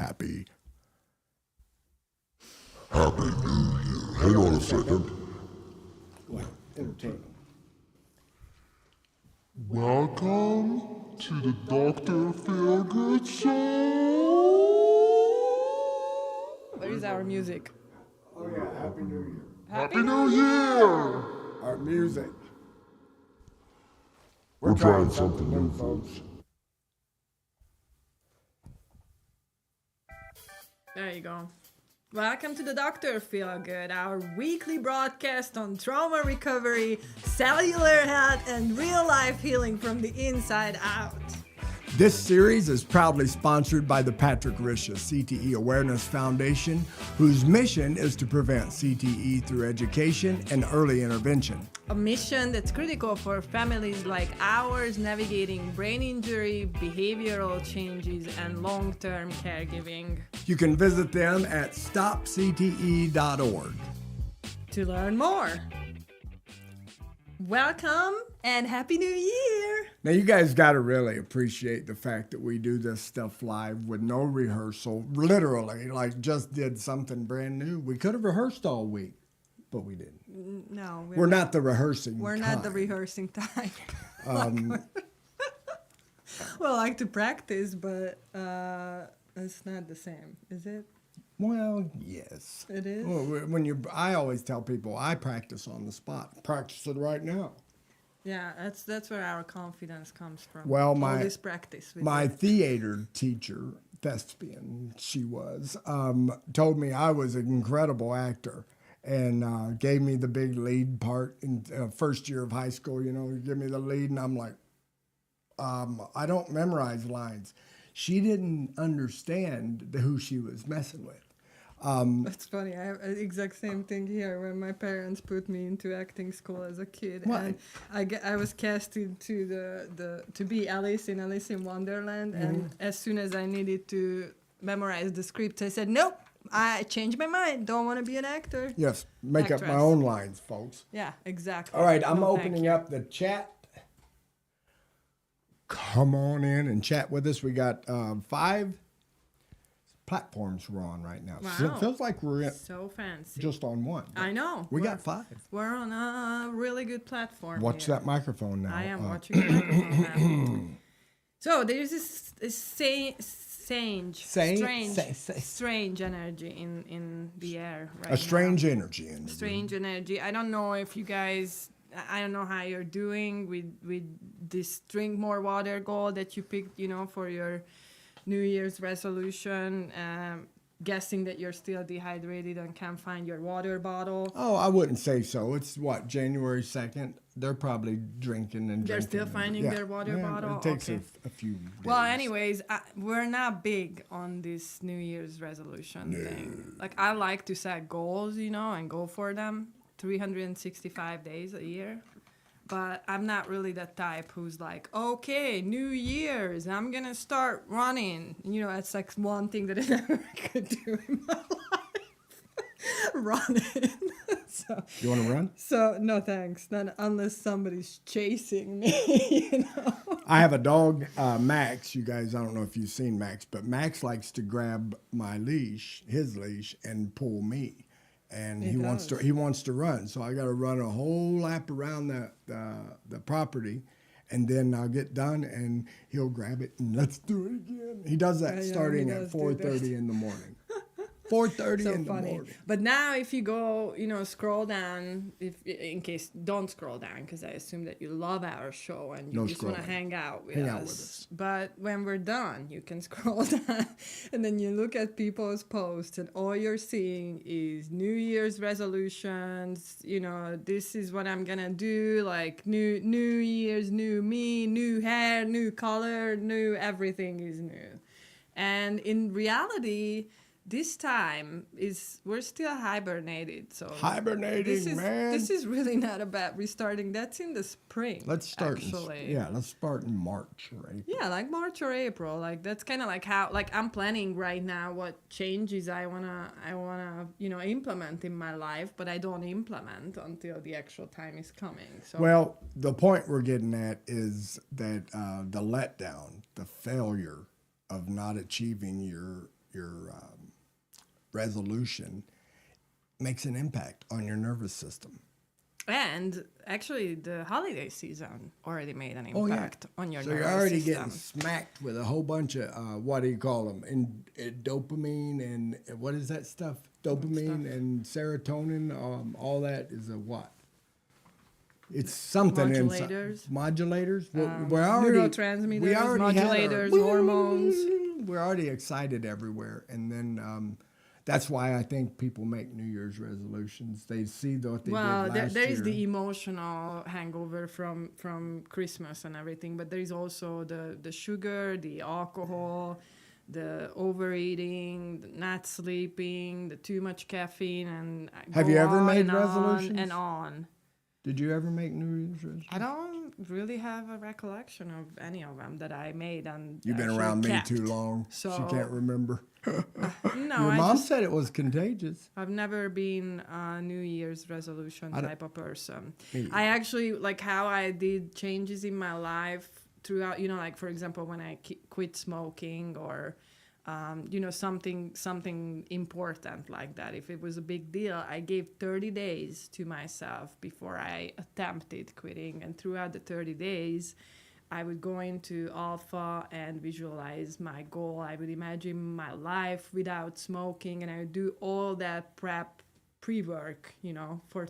Happy New Year. Hang on a second. What? Entertainment. Welcome to the Dr. PhilGood Show. Where is our music? Oh yeah, Happy New Year. Happy New Year. Our music. We're trying something new, folks. There you go. Welcome to the Dr. PhilGood, our weekly broadcast on trauma recovery, cellular health, and real-life healing from the inside out. This series is proudly sponsored by the Patrick Risha CTE Awareness Foundation, whose mission is to prevent CTE through education and early intervention. A mission that's critical for families like ours navigating brain injury, behavioral changes, and long-term caregiving. You can visit them at stopcte.org. To learn more. Welcome and Happy New Year! Now, you guys got to really appreciate the fact that we do this stuff live with no rehearsal, literally, like just did something brand new. We could have rehearsed all week, but we didn't. No, We're not the rehearsing We're kind. not the rehearsing type. Well, I like to practice, but it's not the same, is it? Well, yes. It is? Well, I always tell people I practice on the spot. Practice it right now. Yeah, that's where our confidence comes from. Well, all this practice. My theater teacher, thespian, she was, told me I was an incredible actor and gave me the big lead part in first year of high school. You know, give me the lead, and I'm like, I don't memorize lines. She didn't understand who she was messing with. That's funny. I have the exact same thing here when my parents put me into acting school as a kid. What? And I was casted to be Alice in Alice in Wonderland. Mm-hmm. And as soon as I needed to memorize the script, I said, nope, I changed my mind. Don't want to be an actor. Yes, make Actress. up my own lines, folks. Yeah, exactly. All right, I'm No, opening up the chat. Come on in and chat with us. We got 5 platforms we're on right now. Wow. So it feels like we're So fancy. just on one. I know. We got 5. We're on a really good platform. Watch here. that microphone now. I am watching the microphone now. So there's this strange energy in the air right now. A strange energy in the Strange energy. I don't know if you guys, I don't know how you're doing with this drink more water goal that you picked, for your New Year's resolution. Guessing that you're still dehydrated and can't find your water bottle. Oh, I wouldn't say so. It's January 2nd. They're probably drinking and They're drinking. still finding their water bottle? It takes Okay. a few days. Well, anyways, we're not big on this New Year's resolution thing. Like, I like to set goals, and go for them 365 days a year. But I'm not really the type who's like, okay, New Year's, I'm going to start running. It's like one thing that I never could do in my life. Running. So, you want to run? So, no thanks. Not unless somebody's chasing me, I have a dog, Max. You guys, I don't know if you've seen Max, but Max likes to grab my leash, his leash, and pull me. And he wants to run, so I got to run a whole lap around the property, and then I'll get done, and he'll grab it and let's do it again. He does that starting at 4:30 in the morning. 4:30 in the morning. But now, if you go, scroll down. Don't scroll down, because I assume that you love our show and you just want to hang out with us. But when we're done, you can scroll down, and then you look at people's posts, and all you're seeing is New Year's resolutions. This is what I'm gonna do. Like New Year's, new me, new hair, new color, new everything is new. And in reality, this time we're still hibernated. So this is really not about restarting. That's in the spring. Let's start. Actually. Let's start in March or April. Yeah, like March or April. Like that's kind of like how I'm planning right now what changes I wanna implement in my life, but I don't implement until the actual time is coming. So well, the point we're getting at is that the letdown, the failure of not achieving your resolution makes an impact on your nervous system. And actually, the holiday season already made an impact on your so nervous you're already system. getting smacked with a whole bunch of what do you call them? Dopamine and what is that stuff? Dopamine and serotonin. All that is a what? It's something Modulators. Modulators. We're already neurotransmitters, we already modulators, had hormones. We're already excited everywhere, and then. That's why I think people make New Year's resolutions. They see what they did last year. Well, there is the emotional hangover from Christmas and everything, but there is also the sugar, the alcohol, the overeating, the not sleeping, the too much caffeine, and have you ever made resolutions? And on. Did you ever make New Year's resolutions? I don't really have a recollection of any of them that I made. And you've been around me too long. So she can't remember. No, your mom said it was contagious. I've never been a New Year's resolution type of person. I actually, like how I did changes in my life throughout, like for example, when I quit smoking or, something important like that. If it was a big deal, I gave 30 days to myself before I attempted quitting. And throughout the 30 days, I would go into Alpha and visualize my goal. I would imagine my life without smoking, and I would do all that pre-work, for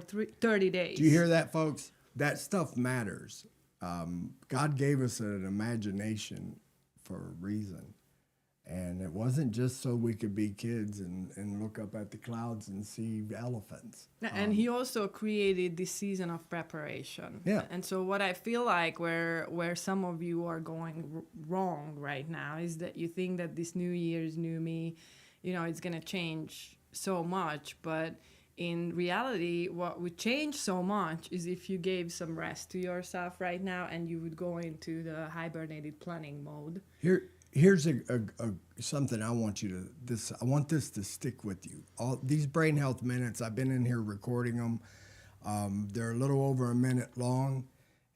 30 days. Do you hear that, folks? That stuff matters. God gave us an imagination for a reason. And it wasn't just so we could be kids and look up at the clouds and see elephants. And he also created this season of preparation. Yeah. And so what I feel like where some of you are going wrong right now is that you think that this New Year's new me, it's going to change so much. But in reality, what would change so much is if you gave some rest to yourself right now and you would go into the hibernated planning mode. Here's something I want I want this to stick with you. All these brain health minutes, I've been in here recording them. They're a little over a minute long,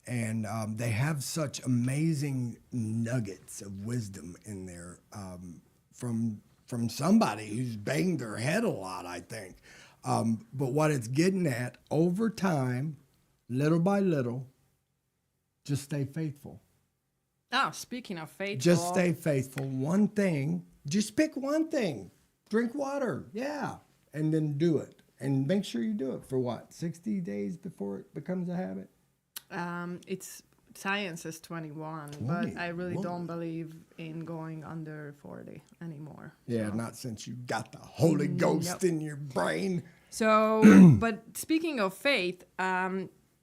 and they have such amazing nuggets of wisdom in there from somebody who's banged their head a lot, I think. But what it's getting at, over time, little by little, just stay faithful. Oh, speaking of faithful. Just stay faithful. One thing, just pick one thing. Drink water, yeah, and then do it. And make sure you do it for what, 60 days before it becomes a habit? It's science is 21, but I really don't believe in going under 40 anymore. Yeah, so. Not since you got the Holy Ghost in your brain. So, but speaking of faith,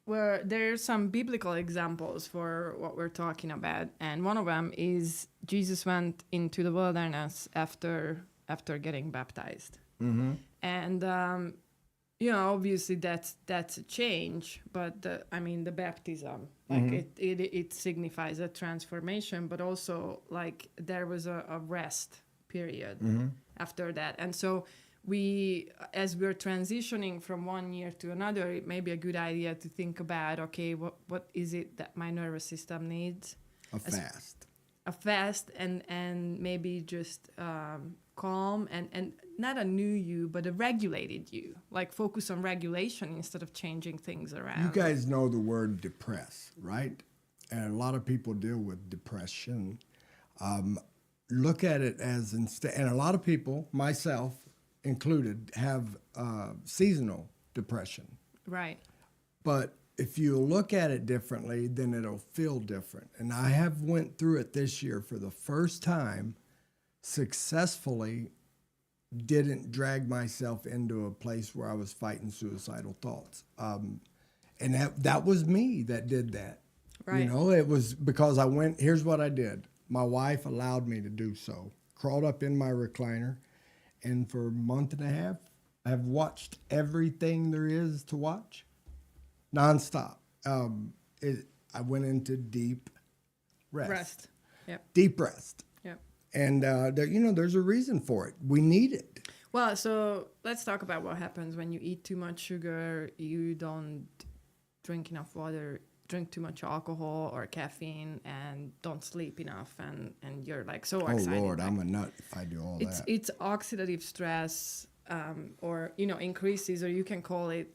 where there's some biblical examples for what we're talking about, and one of them is Jesus went into the wilderness after getting baptized, and obviously that's a change, but the baptism, like it signifies a transformation, but also like there was a rest period after that, and so. As we're transitioning from one year to another, it may be a good idea to think about, okay, what is it that my nervous system needs? A fast and maybe just calm and not a new you, but a regulated you. Like focus on regulation instead of changing things around. You guys know the word depress, right? And a lot of people deal with depression. Look at it as instead, and a lot of people, myself, included, have seasonal depression. Right. But if you look at it differently, then it'll feel different. And I have went through it this year for the first time, successfully didn't drag myself into a place where I was fighting suicidal thoughts. And that was me that did that. Right. It was because here's what I did. My wife allowed me to do so. Crawled up in my recliner. And for a month and a half, I've watched everything there is to watch, nonstop. I went into deep rest. Yep. Deep rest. Yep. And there's a reason for it. We need it. Well, so let's talk about what happens when you eat too much sugar, you don't drink enough water, drink too much alcohol or caffeine and don't sleep enough, and you're like so Oh excited. Lord, I'm a nut if I do all that. It's oxidative stress, or increases, or you can call it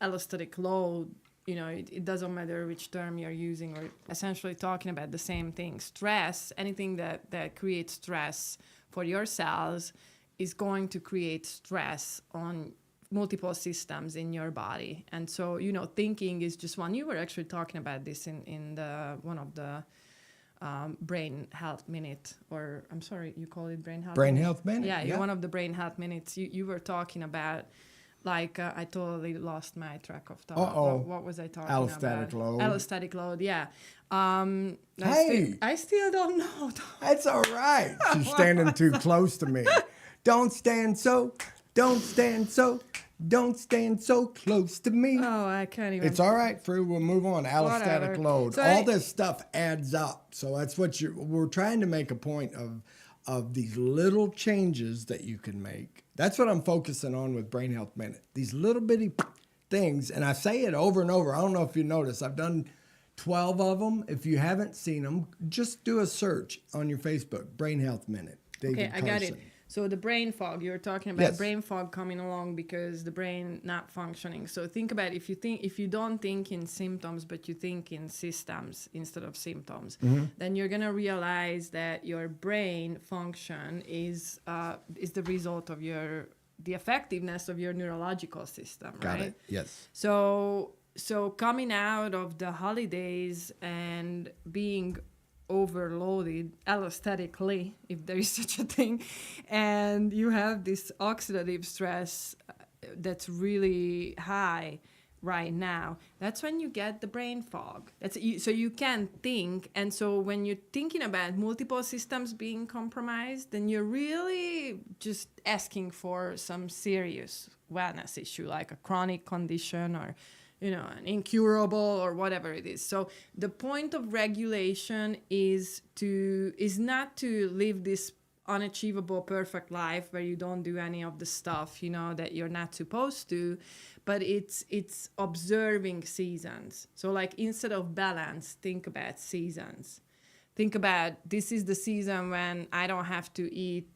allostatic load. It doesn't matter which term you're using. We're essentially talking about the same thing. Stress, anything that creates stress for your cells is going to create stress on multiple systems in your body. And so, thinking is just one. You were actually talking about this in the one of the brain health minute, or I'm sorry, you call it brain health Brain minute? health minute. Yeah, one of the brain health minutes. You were talking about, like, I totally lost my track of thought. What was I talking about? Allostatic load. Allostatic load, yeah. Hey! I still don't know. That's all right. She's standing too close to me. Don't stand so close to me. Oh, I can't even. It's all right, Fru. We'll move on. Allostatic Whatever. load. So all this stuff adds up. So that's what we're trying to make a point of these little changes that you can make. That's what I'm focusing on with Brain Health Minute. These little bitty things, and I say it over and over. I don't know if you noticed. I've done 12 of them. If you haven't seen them, just do a search on your Facebook, Brain Health Minute. David I got it. Carson. So the brain fog, you're talking about Yes. brain fog coming along because the brain not functioning. So think about if you don't think in symptoms, but you think in systems instead of symptoms, then you're gonna realize that your brain function is the result of the effectiveness of your neurological system, Got right? it. Yes. So coming out of the holidays and being overloaded allostatically, if there is such a thing, and you have this oxidative stress that's really high right now, that's when you get the brain fog. So you can't think, and so when you're thinking about multiple systems being compromised, then you're really just asking for some serious wellness issue, like a chronic condition or an incurable or whatever it is. So the point of regulation is not to live this unachievable perfect life where you don't do any of the stuff that you're not supposed to, but it's observing seasons. So like instead of balance, think about seasons. Think about, this is the season when I don't have to eat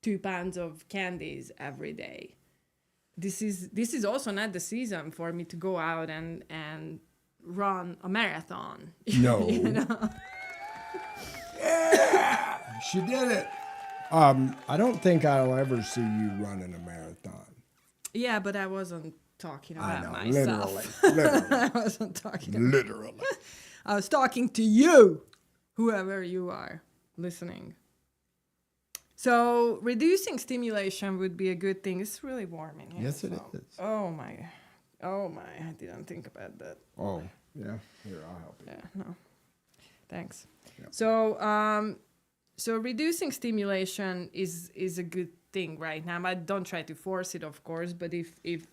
2 pounds of candies every day. This is also not the season for me to go out and run a marathon. No. Yeah, she did it. I don't think I'll ever see you running a marathon. Yeah, but I wasn't talking about I know, myself. literally. I wasn't talking about Literally. I was talking to you, whoever you are listening. So reducing stimulation would be a good thing. It's really warm in here. Yes, it so. is. Oh my, I didn't think about that. Oh, yeah. Here, I'll help you. Yeah, no. Thanks. Yeah. So reducing stimulation is a good thing right now. I don't try to force it, of course, but if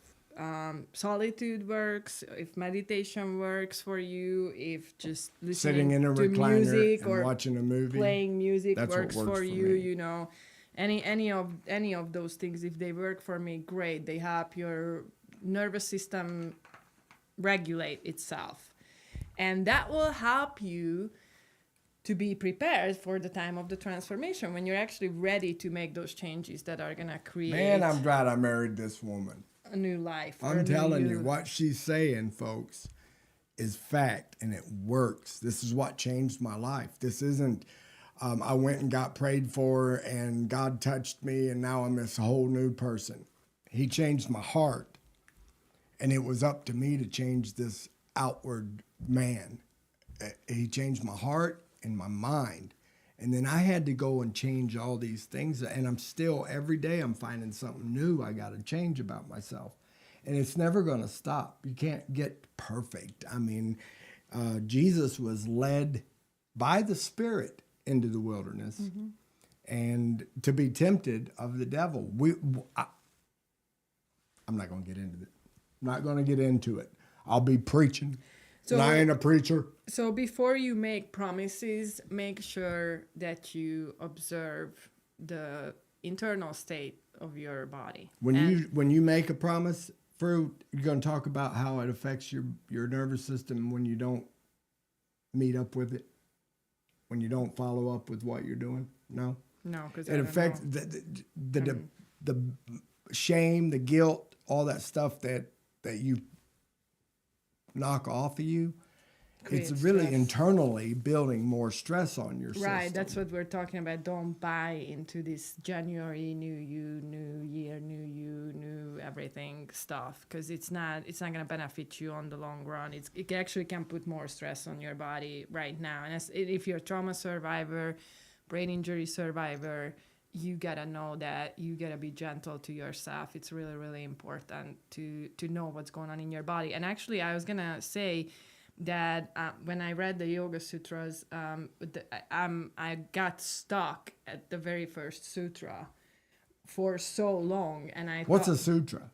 solitude works, if meditation works for you, if just listening Sitting in a to recliner music and or watching a movie, playing music that's what works works for for you, me. any of those things, if they work for me, great. They help your nervous system regulate itself, and that will help you to be prepared for the time of the transformation when you're actually ready to make those changes that are gonna create Man, I'm glad I married this woman. a new life. or I'm a new telling you, what she's saying, folks, is fact, and it works. This is what changed my life. This isn't, I went and got prayed for, and God touched me, and now I'm this whole new person. He changed my heart, and it was up to me to change this outward man. He changed my heart and my mind. And then I had to go and change all these things. And I'm still, every day I'm finding something new I got to change about myself. And it's never going to stop. You can't get perfect. I mean, Jesus was led by the Spirit into the wilderness and to be tempted of the devil. I'm not going to get into it. I'm not going to get into it. I'll be preaching. So, and I ain't a preacher. So before you make promises, make sure that you observe the internal state of your body. When you make a promise, Fru, you're going to talk about how it affects your nervous system when you don't meet up with it when you don't follow up with what you're doing? No. No, because It affects the shame, the guilt, all that stuff that you knock off of you. It's really stress. internally building more stress on your system. Right, that's what we're talking about. Don't buy into this January, new you, new year, new you, new everything stuff, because it's not going to benefit you on the long run. It actually can put more stress on your body right now. And if you're a trauma survivor, brain injury survivor, you gotta know that you gotta be gentle to yourself. It's really, really important to know what's going on in your body. And actually, I was gonna say that when I read the Yoga Sutras, I got stuck at the very first sutra for so long, and What's a sutra?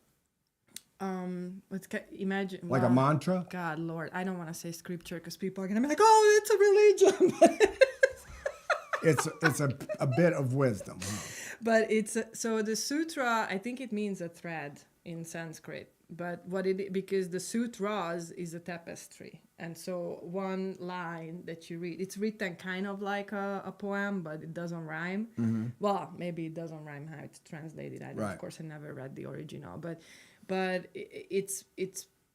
Imagine like a mantra? God, Lord, I don't want to say scripture because people are gonna be like, "Oh, it's a religion." It's a bit of wisdom, huh? But so the sutra, I think it means a thread in Sanskrit. But because the sutras is a tapestry, and so one line that you read, it's written kind of like a poem, but it doesn't rhyme. Mm-hmm. Well, maybe it doesn't rhyme how it's translated. Of course, I never read the original, but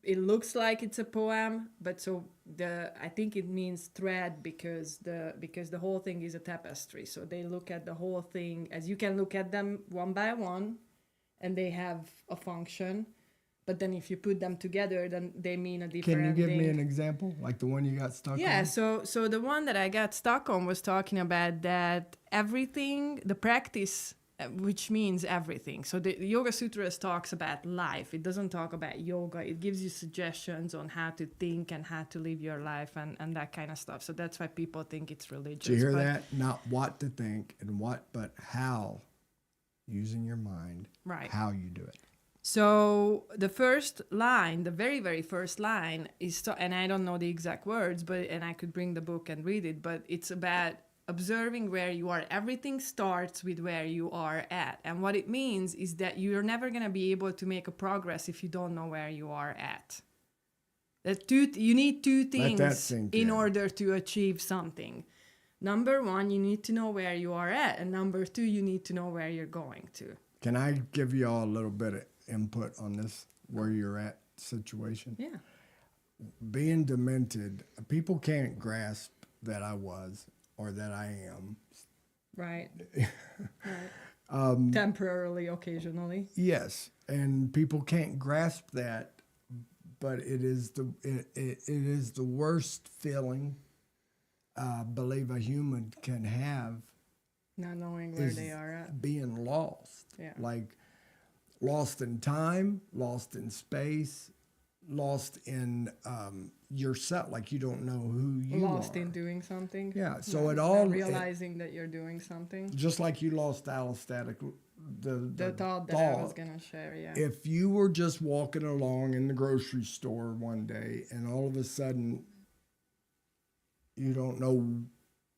it looks like it's a poem. But so I think it means thread because the whole thing is a tapestry. So they look at the whole thing as you can look at them one by one, and they have a function. But then if you put them together, then they mean a different thing. Can you give me an example, like the one you got stuck on? Yeah, so the one that I got stuck on was talking about that everything, the practice, which means everything. So the Yoga Sutras talks about life. It doesn't talk about yoga. It gives you suggestions on how to think and how to live your life and that kind of stuff. So that's why people think it's religious. Did you hear that? Not what to think and but how, using your mind, right? How you do it. So the first line, the very, very first line is, and I don't know the exact words, and I could bring the book and read it, but it's about observing where you are. Everything starts with where you are at. And what it means is that you're never going to be able to make a progress if you don't know where you are at. You need two things in order to achieve something. Number one, you need to know where you are at. And number two, you need to know where you're going to. Can I give you all a little bit of input on this where you're at situation? Yeah. Being demented, people can't grasp that I was or that I am. Right. Right. Temporarily, occasionally. Yes, and people can't grasp that, but it is the worst feeling I believe a human can have. Not knowing where they are at. Being lost. Yeah. Like lost in time, lost in space, lost in yourself. Like you don't know who you are. Lost in doing something. Yeah. So it all realizing that you're doing something. Just like you lost allostatic. The thought that I was gonna share. Yeah. If you were just walking along in the grocery store one day and all of a sudden you don't know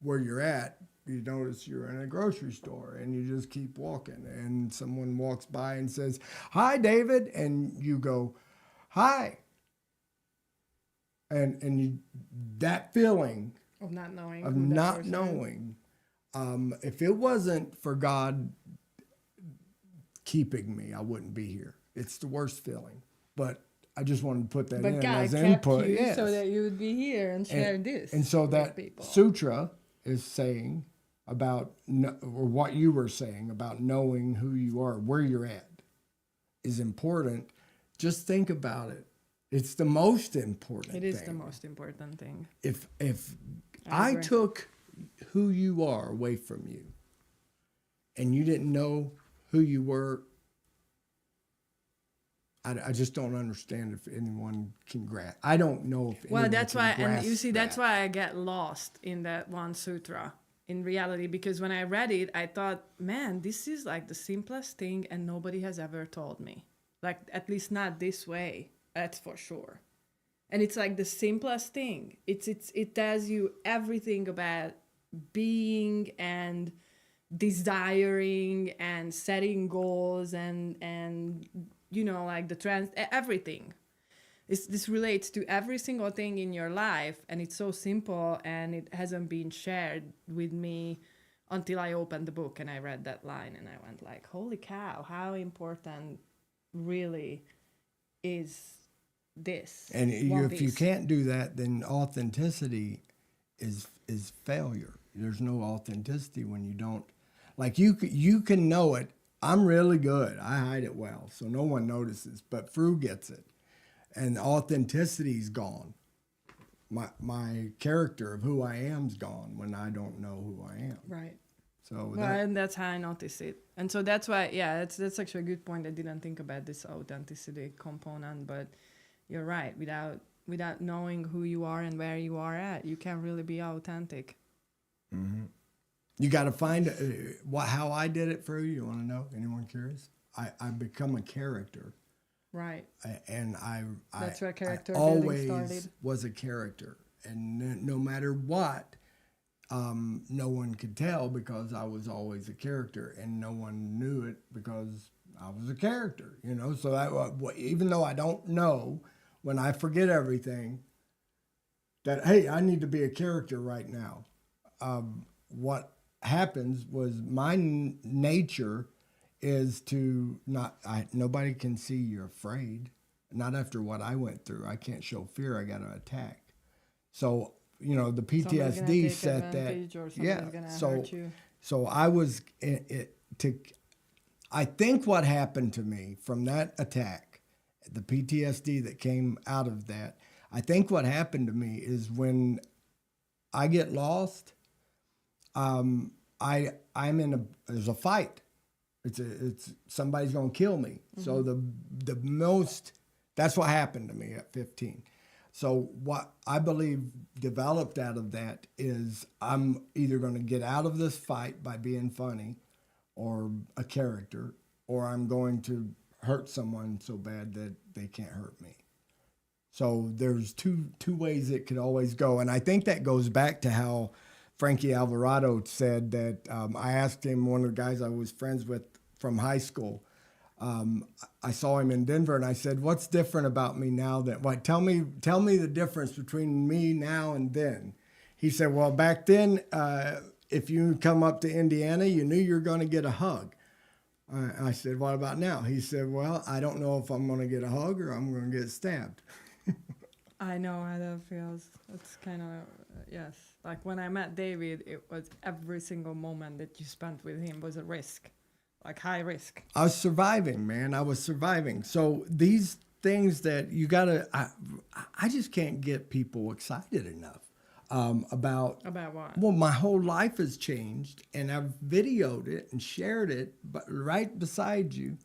where you're at, you notice you're in a grocery store and you just keep walking and someone walks by and says, "Hi, David," and you go, "Hi." And you, that feeling of not knowing, if it wasn't for God keeping me, I wouldn't be here. It's the worst feeling. But I just wanted to put that in God as kept input. You yes. So that you would be here and share this. And so that people. sutra is saying about, or what you were saying about knowing who you are, where you're at, is important. Just think about it. It's the most important thing. It is the most important thing. If I took who you are away from you and you didn't know who you were, I just don't understand if anyone can grasp. I don't know if anyone that's why, can and you see, that's that. why I get lost in that one sutra in reality, because when I read it, I thought, man, this is like the simplest thing and nobody has ever told me. Like, at least not this way, that's for sure. And it's like the simplest thing. It tells you everything about being and desiring and setting goals and you know, like everything. this relates to every single thing in your life, and it's so simple, and it hasn't been shared with me until I opened the book and I read that line, and I went like, holy cow, how important really is this? And if you can't do that, then authenticity is failure. There's no authenticity when you don't, like you can know it. I'm really good. I hide it well, so no one notices, but Fru gets it. And authenticity's gone. My character of who I am's gone when I don't know who I am. Right. So and that's how I notice it. And so that's why, that's actually a good point. I didn't think about this authenticity component, but you're right. Without knowing who you are and where you are at, you can't really be authentic. Mm-hmm. You got to find how I did it for you. You want to know? Anyone curious? I become a character. Right. That's where character I building always started. Was a character, and no matter what, no one could tell because I was always a character, and no one knew it because I was a character. You know, so even though I don't know, when I forget everything, that hey, I need to be a character right now. What happens was my nature is to nobody can see you're afraid. Not after what I went through. I can't show fear. I got to attack. So, you know, the PTSD said that. Yeah. So I was I think what happened to me from that attack, the PTSD that came out of that, I think what happened to me is when I get lost, there's a fight. It's somebody's gonna kill me. Mm-hmm. So that's what happened to me at 15. So what I believe developed out of that is I'm either gonna get out of this fight by being funny or a character, or I'm going to hurt someone so bad that they can't hurt me. So there's two ways it could always go. And I think that goes back to how Frankie Alvarado said that I asked him, one of the guys I was friends with from high school, I saw him in Denver, and I said, what's different about me now? Tell me the difference between me now and then. He said, well, back then, if you come up to Indiana, you knew you were going to get a hug. I said, what about now? He said, well, I don't know if I'm going to get a hug or I'm going to get stabbed. I know how that feels. It's kind of, yes. Like when I met David, it was every single moment that you spent with him was a risk, like high risk. I was surviving, man. I was surviving. So these things that you got to, I just can't get people excited enough about what? Well, my whole life has changed, and I've videoed it and shared it, but right beside you.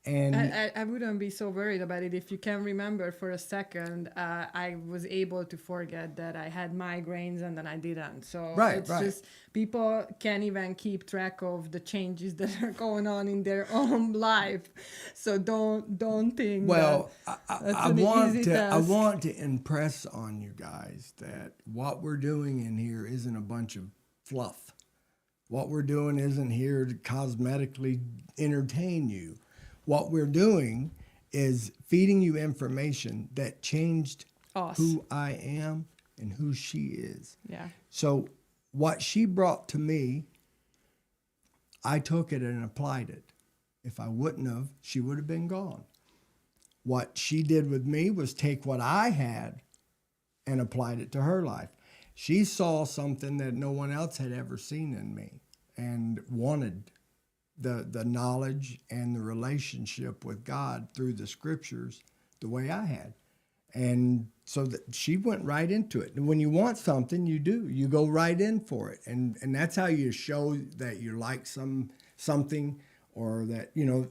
And I wouldn't be so worried about it if you can remember for a second. I was able to forget that I had migraines and then I didn't. So just people can't even keep track of the changes that are going on in their own life. So don't think. Well, I want to impress on you guys that what we're doing in here isn't a bunch of fluff. What we're doing isn't here to cosmetically entertain you. What we're doing is feeding you information that changed who I am and who she is. Yeah. So what she brought to me, I took it and applied it. If I wouldn't have, she would have been gone. What she did with me was take what I had and applied it to her life. She saw something that no one else had ever seen in me and wanted the knowledge and the relationship with God through the scriptures the way I had. And so that she went right into it. And when you want something, you do. You go right in for it. And that's how you show that you like something, or that, you know,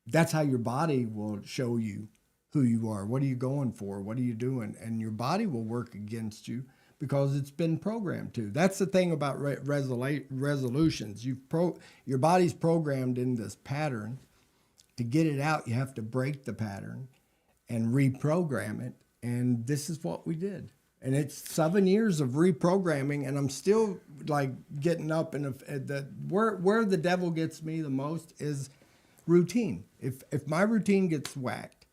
that's how your body will show you who you are. What are you going for? What are you doing? And your body will work against you because it's been programmed to. That's the thing about resolutions. Your body's programmed in this pattern. To get it out, you have to break the pattern and reprogram it. And this is what we did. And it's 7 years of reprogramming, and I'm still like getting up. And where the devil gets me the most is routine. If my routine gets whacked,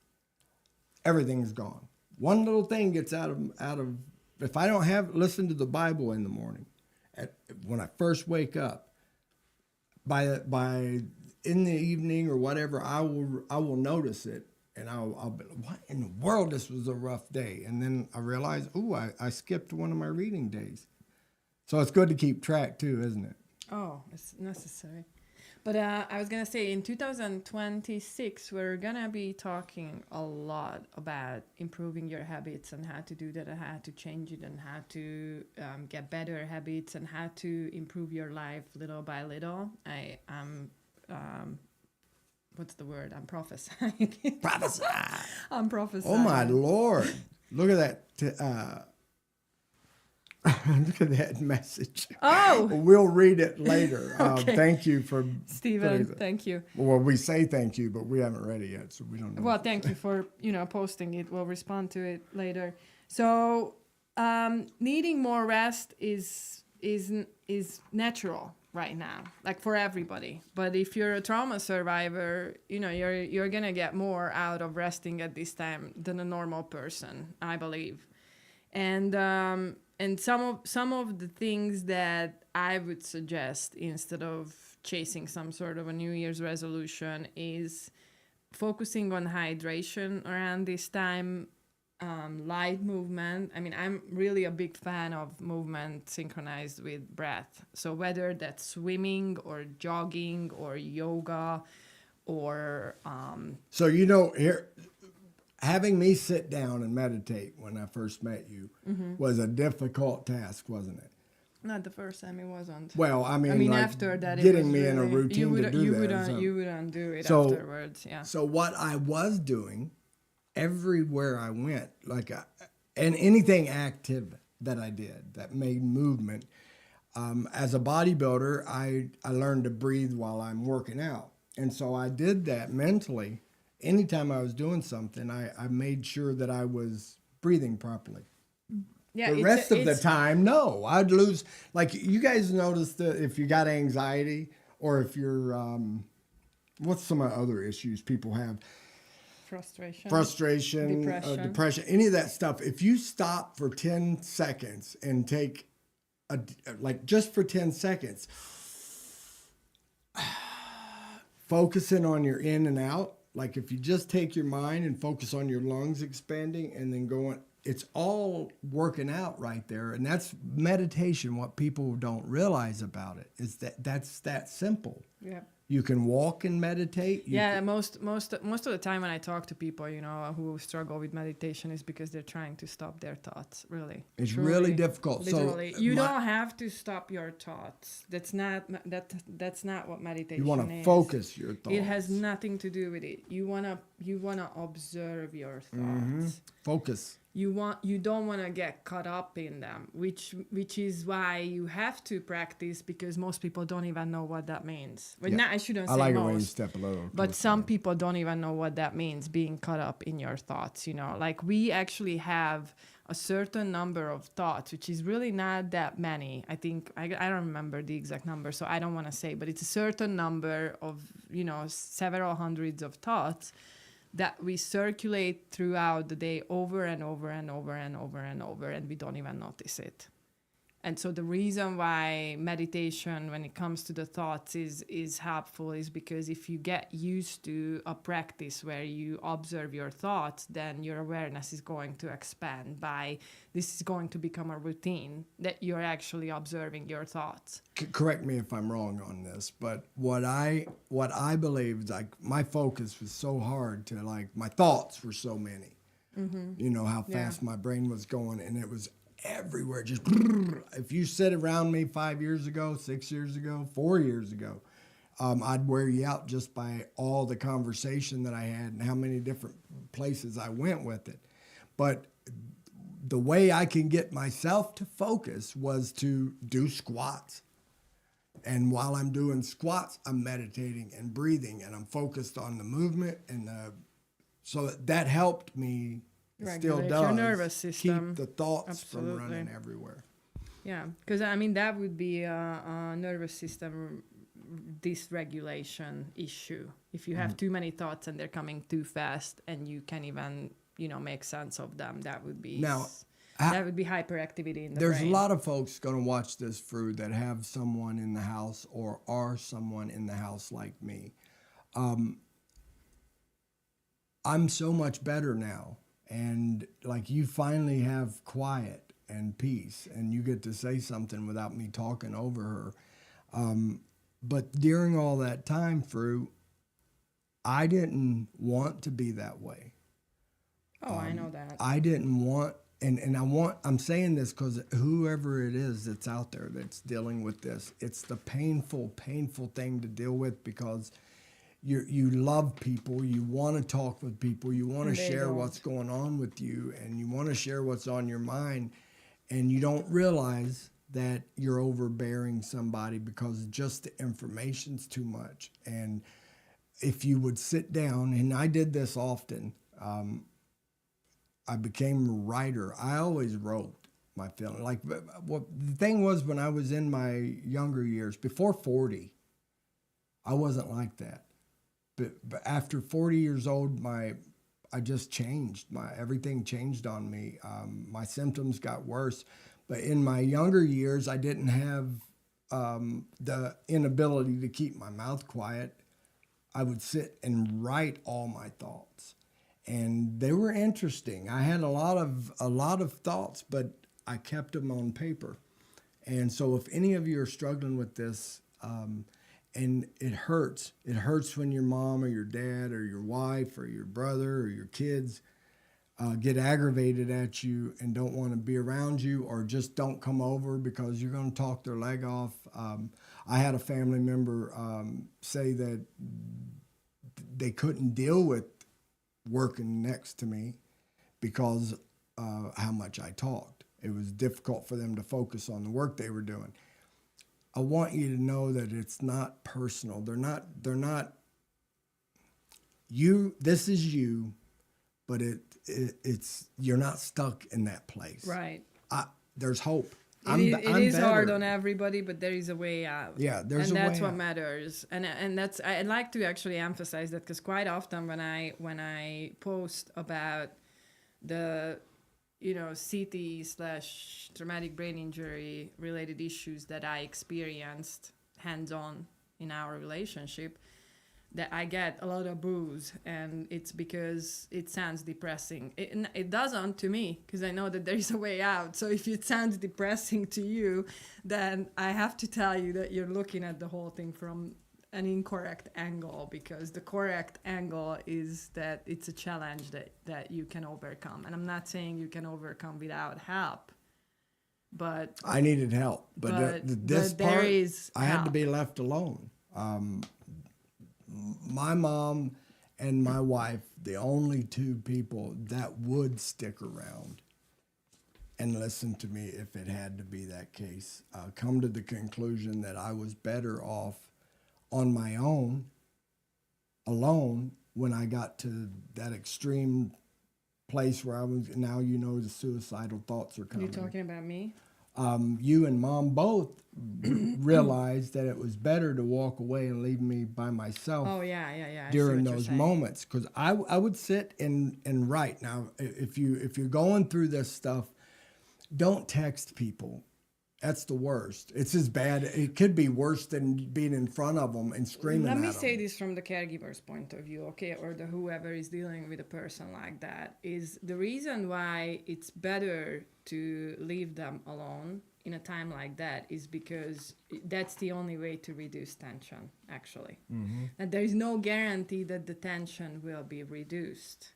everything's gone. One little thing gets out of. If I don't listen to the Bible in the morning, when I first wake up, by in the evening or whatever, I will notice it, and I'll be, what in the world? This was a rough day, and then I realize, I skipped one of my reading days. So it's good to keep track too, isn't it? Oh, it's necessary. But I was going to say, in 2026, we're going to be talking a lot about improving your habits and how to do that and how to change it and how to get better habits and how to improve your life little by little. I'm what's the word? I'm prophesying. Prophesy. I'm prophesying. Oh, my Lord. Look at that. Look at that message. Oh, we'll read it later. Okay. Thank you for Stephen. Thank you. Well, we say thank you, but we haven't read it yet, so we don't know. Well, thank you for posting it. We'll respond to it later. So, needing more rest is natural right now, like for everybody. But if you're a trauma survivor, you're gonna get more out of resting at this time than a normal person, I believe. And some of the things that I would suggest instead of chasing some sort of a New Year's resolution is focusing on hydration around this time, light movement. I mean, I'm really a big fan of movement synchronized with breath. So whether that's swimming or jogging or yoga or... So, here... Having me sit down and meditate when I first met you was a difficult task, wasn't it? Not the first time it wasn't. Well, I mean like after that, getting it was me in a really, routine to do you that. wouldn't do it afterwards, yeah. So what I was doing, everywhere I went, and anything active that I did that made movement, as a bodybuilder, I learned to breathe while I'm working out. And so I did that mentally. Anytime I was doing something, I made sure that I was breathing properly. Yeah, the rest of the time, no. I'd lose. Like, you guys notice that if you got anxiety or if you're, what's some of the other issues people have? Frustration, depression, any of that stuff. If you stop for 10 seconds and take, just for 10 seconds, focusing on your in and out, like if you just take your mind and focus on your lungs expanding and then going, it's all working out right there. And that's meditation. What people don't realize about it is that's that simple. Yeah. You can walk and meditate. Most of the time when I talk to people, who struggle with meditation is because they're trying to stop their thoughts. Really, it's truly, really difficult. Literally, so you don't have to stop your thoughts. That's not what meditation is. You want to focus your thoughts. It has nothing to do with it. You wanna observe your thoughts. Focus. You don't want to get caught up in them, which is why you have to practice, because most people don't even know what that means. But I shouldn't say like most. It when you step a little. But some people don't even know what that means, being caught up in your thoughts. Like we actually have a certain number of thoughts, which is really not that many. I think I don't remember the exact number, so I don't want to say, but it's a certain number of several hundreds of thoughts that we circulate throughout the day over and over and over and over and over, and we don't even notice it. And so the reason why meditation, when it comes to the thoughts, is helpful is because if you get used to a practice where you observe your thoughts, then your awareness is going to expand this is going to become a routine that you're actually observing your thoughts. Correct me if I'm wrong on this, but what I believe is, like, my focus was so hard to, like, my thoughts were so many. Mm-hmm. How fast my brain was going, and it was everywhere. Just if you sit around me 5 years ago, 6 years ago, 4 years ago, I'd wear you out just by all the conversation that I had and how many different places I went with it. But the way I can get myself to focus was to do squats. And while I'm doing squats, I'm meditating and breathing, and I'm focused on the movement, and so that helped me. Still does your nervous system. Keep the thoughts from running everywhere. Yeah, because that would be a nervous system dysregulation issue. If you have too many thoughts and they're coming too fast, and you can't even make sense of them. That would be Now, hyperactivity in the there's brain. a lot of folks going to watch this through that have someone in the house or are someone in the house like me. I'm so much better now. And like you finally have quiet and peace and you get to say something without me talking over her. But during all that time through, I didn't want to be that way. Oh, I know that. I didn't want, I'm saying this because whoever it is that's out there that's dealing with this, it's the painful thing to deal with because you love people, you want to talk with people, you want to share what's going on with you, and you want to share what's on your mind, and you don't realize that you're overbearing somebody because just the information's too much. And if you would sit down, and I did this often, I became a writer. I always wrote my feeling. Like, what the thing was, when I was in my younger years, before 40, I wasn't like that. But after 40 years old, I just changed. Everything changed on me. My symptoms got worse. But in my younger years, I didn't have the inability to keep my mouth quiet. I would sit and write all my thoughts. And they were interesting. I had a lot of thoughts, but I kept them on paper. And so if any of you are struggling with this, and it hurts when your mom or your dad or your wife or your brother or your kids get aggravated at you and don't want to be around you, or just don't come over because you're going to talk their leg off. I had a family member say that they couldn't deal with working next to me because how much I talked. It was difficult for them to focus on the work they were doing. I want you to know that it's not personal. They're not you. This is you, but it's you're not stuck in that place. Right. There's hope. It is hard on everybody, but there is a way out. Yeah, there's a way out. And that's what matters. And that's, I'd like to actually emphasize that, because quite often when I post about the CT/traumatic brain injury related issues that I experienced hands-on in our relationship, that I get a lot of boos, and it's because it sounds depressing. It doesn't to me, because I know that there is a way out. So if it sounds depressing to you, then I have to tell you that you're looking at the whole thing from an incorrect angle, because the correct angle is that it's a challenge that you can overcome. And I'm not saying you can overcome without help, but I needed help. But this part, I had to be left alone. My mom and my wife, the only two people that would stick around and listen to me if it had to be that case, come to the conclusion that I was better off on my own, alone, when I got to that extreme place where I was. Now the suicidal thoughts are coming. You're talking about me? You and Mom both realized that it was better to walk away and leave me by myself. Oh, yeah. During those moments, because I would sit and write. Now, if you're going through this stuff, don't text people. That's the worst. It's as bad. It could be worse than being in front of them and screaming at them. Let me say this from the caregiver's point of view, okay, or the whoever is dealing with a person like that, is the reason why it's better to leave them alone in a time like that is because that's the only way to reduce tension, actually. Mm-hmm. And there is no guarantee that the tension will be reduced.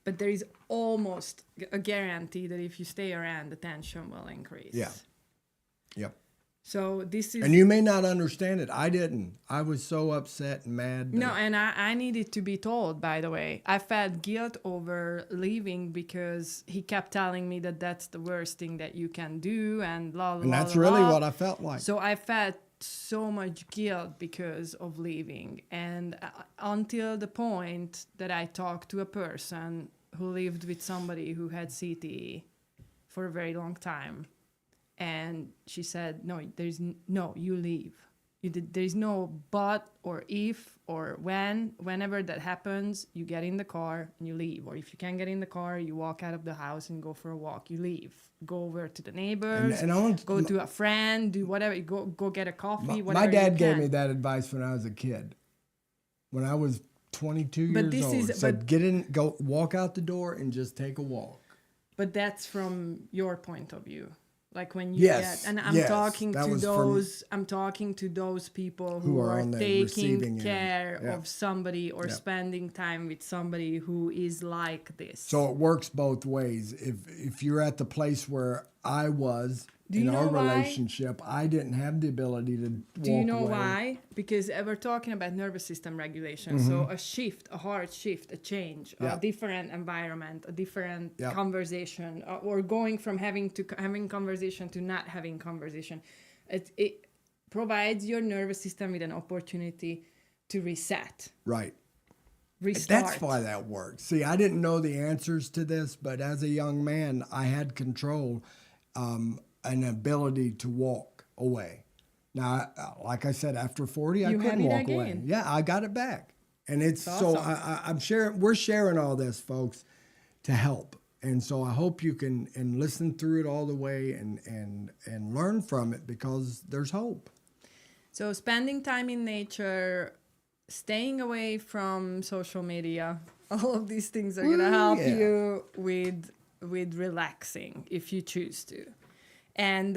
But there is almost a guarantee that if you stay around, the tension will increase. Yeah. Yep. So this is... And you may not understand it. I didn't. I was so upset and mad. No, and I needed to be told, by the way. I felt guilt over leaving because he kept telling me that that's the worst thing that you can do and blah, blah, blah. And that's really what I felt like. So I felt so much guilt because of leaving. And until the point that I talked to a person who lived with somebody who had CTE for a very long time. And she said, no, you leave. There's no but or if or when. Whenever that happens, you get in the car and you leave. Or if you can't get in the car, you walk out of the house and go for a walk. You leave. Go over to the neighbors. Go to a friend. Do whatever. Go get a coffee. My dad gave me that advice when I was a kid. When I was 22 years old, said go walk out the door and just take a walk. But that's from your point of view. Like when you I'm talking to those people who are taking care of somebody or spending time with somebody who is like this. So it works both ways. If you're at the place where I was in our relationship, I didn't have the ability to walk away. Do you know why? Because we're talking about nervous system regulation. Mm-hmm. So a hard shift, a change, a different environment, a different conversation, or going from having conversation to not having conversation. It provides your nervous system with an opportunity to reset. Right. Restart. That's why that works. See, I didn't know the answers to this, but as a young man, I had control. An ability to walk away. Now, like I said, after 40, I couldn't walk away. Yeah, I got it back. And it's awesome. So I'm sharing, we're sharing all this, folks, to help. And so I hope you can listen through it all the way and learn from it, because there's hope. So spending time in nature, staying away from social media, all of these things are going to help you with relaxing if you choose to. And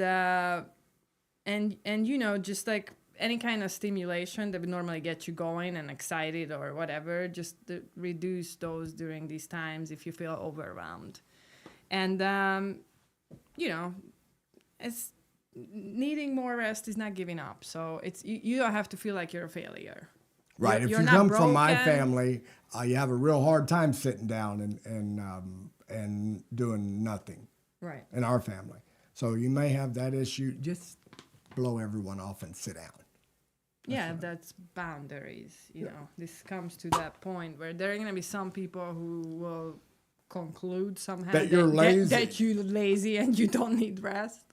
you know, just like any kind of stimulation that would normally get you going and excited or whatever, just reduce those during these times if you feel overwhelmed. And you know, it's needing more rest is not giving up. So it's you don't have to feel like you're a failure. Right. If you come from my family, you have a real hard time sitting down and doing nothing. Right. In our family. So you may have that issue. Just blow everyone off and sit down. That's boundaries. You know, this comes to that point where there are going to be some people who will conclude somehow that you're lazy. That you're lazy and you don't need rest.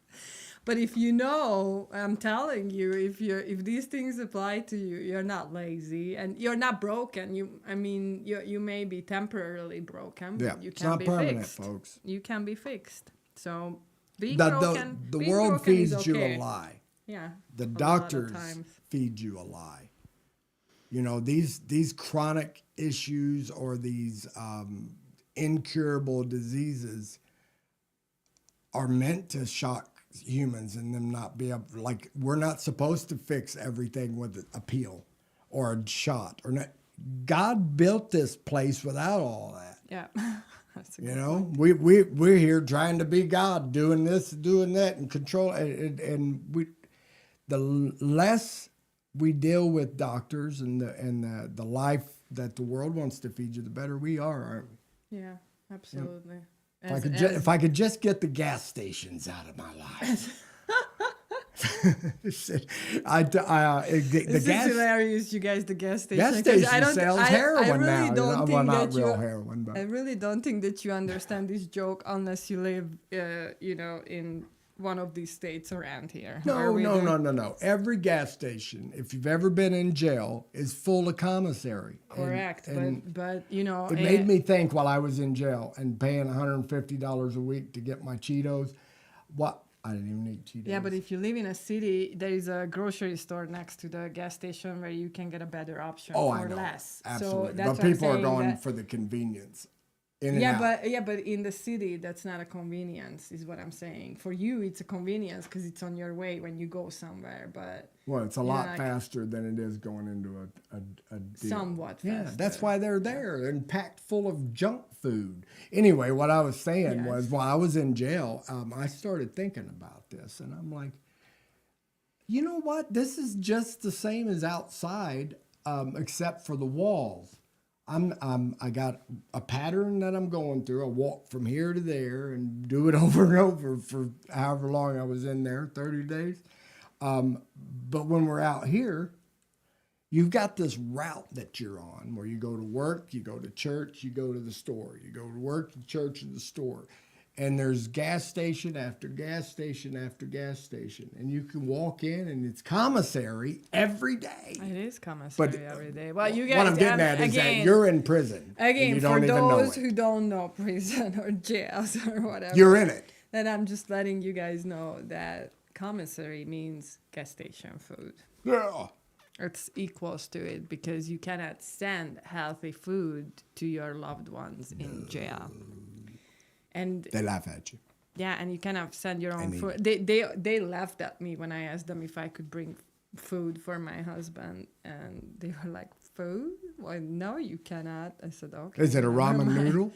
But if you know, I'm telling you, if these things apply to you, you're not lazy and you're not broken. You may be temporarily broken, but you can be fixed. Folks. You can be fixed. So the world feeds you a lie. Yeah. The doctors feed you a lie. You know, these chronic issues or these incurable diseases are meant to shock humans and them not be able, like, we're not supposed to fix everything with a pill or a shot or not. God built this place without all that. Yeah. You know, we're here trying to be God, doing this, doing that, and control. And the less we deal with doctors and the life that the world wants to feed you, the better we are, aren't we? Yeah, absolutely. Yep. If I could just get the gas stations out of my life. This is hilarious, you guys. The gas station. Gas station sells heroin now. Not real heroin, but I really don't think that you understand this joke unless you live, in one of these states around here. No. Every gas station, if you've ever been in jail, is full of commissary. Correct, but it made me think while I was in jail and paying $150 a week to get my Cheetos. What? I didn't even eat Cheetos. Yeah, but if you live in a city, there is a grocery store next to the gas station where you can get a better option for less. Absolutely. So that's but people are going for the convenience. But in the city, that's not a convenience, is what I'm saying. For you, it's a convenience because it's on your way when you go somewhere. But it's a lot faster than it is going into a deal. Somewhat faster. Yeah, that's why they're there and packed full of junk food. Anyway, what I was saying was, while I was in jail, I started thinking about this, and I'm like, you know what? This is just the same as outside, except for the walls. I got a pattern that I'm going through. I walk from here to there and do it over and over for however long I was in there, 30 days. But when we're out here, you've got this route that you're on where you go to work, you go to church, you go to the store. You go to work, to church, and the store. And there's gas station after gas station after gas station. And you can walk in and it's commissary every day. It is commissary every day. Well, you guys, what I'm getting at is that you're in prison. Again, you for don't even know those it. who don't know prison or jails or whatever. You're in it. Then I'm just letting you guys know that commissary means gas station food. Yeah. It's equals to it because you cannot send healthy food to your loved ones in jail. And They laugh at you. yeah, and you cannot send your own mean- food. They laughed at me when I asked them if I could bring food for my husband, and they were like, "Food? Well, no, you cannot." I said, "Okay." Is it a never ramen mind." noodle?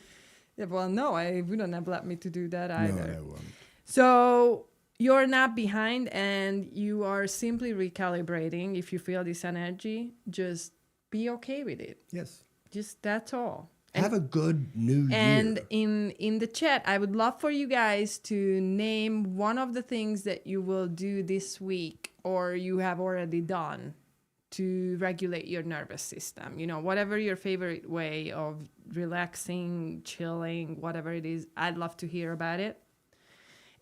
Yeah, well, no, I wouldn't have let me to do that either. No, they won't. So you're not behind, and you are simply recalibrating. If you feel this energy, just be okay with it. Yes. Just that's all. Have a good new And year. in the chat, I would love for you guys to name one of the things that you will do this week or you have already done to regulate your nervous system. You know, whatever your favorite way of relaxing, chilling, whatever it is, I'd love to hear about it.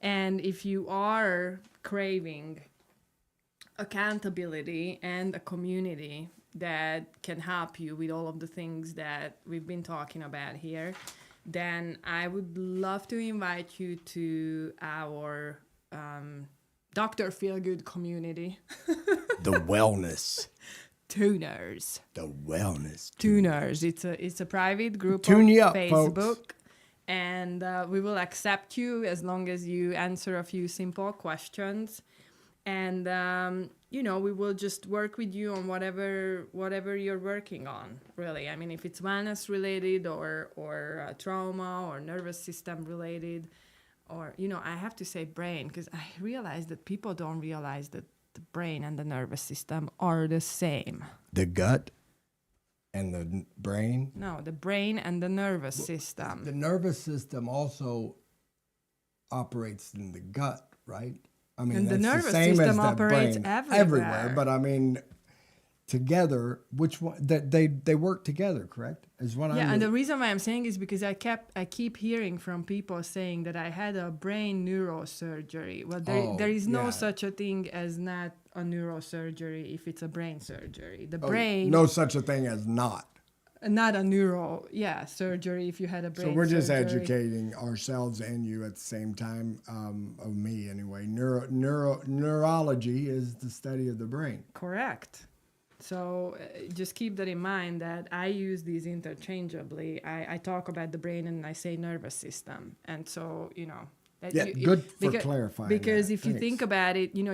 And if you are craving accountability and a community that can help you with all of the things that we've been talking about here, then I would love to invite you to our Dr. PhilGood community. The wellness. Tuners. The wellness. Tuners. It's a private group Tune on you up, Facebook. folks. And we will accept you as long as you answer a few simple questions. And, you know, we will just work with you on whatever you're working on, really. I mean, if it's wellness related or trauma or nervous system related, or, you know, I have to say brain, because I realize that people don't realize that the brain and the nervous system are the same. The gut and the brain. No, the brain and the nervous system. The nervous system also operates in the gut, right? I mean, And the that's nervous same system as the operates brain everywhere. But I mean, together, which one? They work together, correct? Is what Yeah, I and the reason why I'm saying is because I keep hearing from people saying that I had a brain neurosurgery. Well, there is no yeah. such a thing as not a neurosurgery if it's a brain surgery. The brain, no such a thing as not. not a surgery if you had a brain So we're just surgery. educating ourselves and you at the same time, of me anyway. Neurology is the study of the brain. Correct. So just keep that in mind that I use these interchangeably. I talk about the brain and I say nervous system. And so, you know. That Yeah, good for clarifying Because that. if you Thanks. think about it, you know,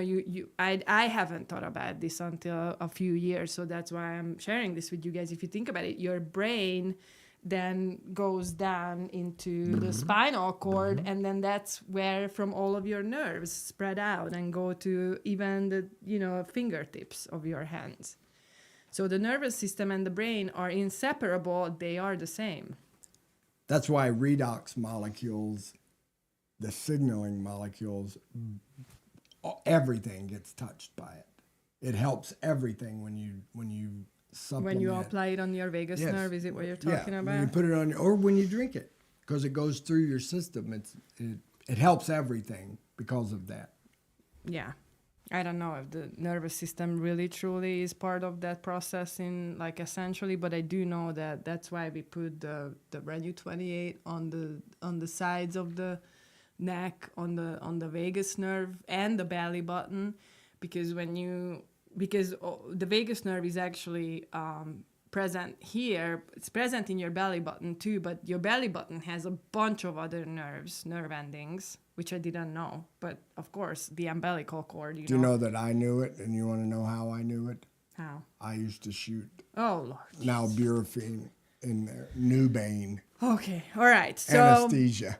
I haven't thought about this until a few years. So that's why I'm sharing this with you guys. If you think about it, your brain then goes down into the spinal cord, and then that's where from all of your nerves spread out and go to even the, you know, fingertips of your hands. So the nervous system and the brain are inseparable. They are the same. That's why redox molecules, the signaling molecules, everything gets touched by it. It helps everything when you supplement. When you apply it on your vagus Yes. nerve, is it what you're talking yeah, about? when you put it on, or when you drink it, because it goes through your system. It helps everything because of that. Yeah. I don't know if the nervous system really truly is part of that process in like essentially, but I do know that that's why we put the Renu 28 on the sides of the neck, on the vagus nerve and the belly button, because the vagus nerve is actually present here. It's present in your belly button too, but your belly button has a bunch of other nerve endings, which I didn't know. But of course, the umbilical cord, Do you know that I knew it, and you want to know how I knew it? How? I used to shoot Oh, Lord. nalbuphine in there, Nubane, Okay. All right. So, anesthesia.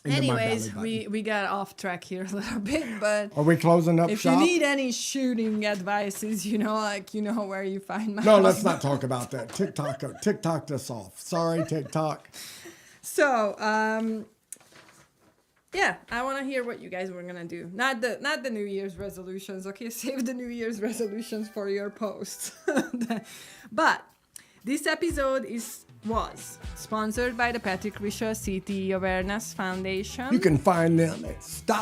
into my anyways, belly button. we got off track here a little bit, but Are we closing up if shop? you need any shooting advices, you know, like, you know where you find my No, let's husband. not talk about that. TikTok us off. Sorry, TikTok. So, yeah, I want to hear what you guys were gonna do. Not the New Year's resolutions. Okay, save the New Year's resolutions for your posts. But this episode is was sponsored by the Patrick Wisher CTE Awareness Foundation. You can find them at stopcte.org.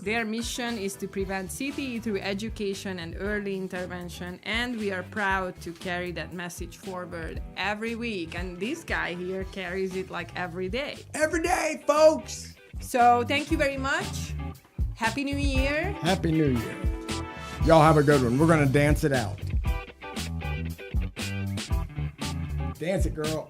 Their mission is to prevent CTE through education and early intervention, and we are proud to carry that message forward every week. And this guy here carries it like every day. Every day, folks. So thank you very much. Happy New Year. Happy New Year. Y'all have a good one. We're going to dance it out. Dance it, girl.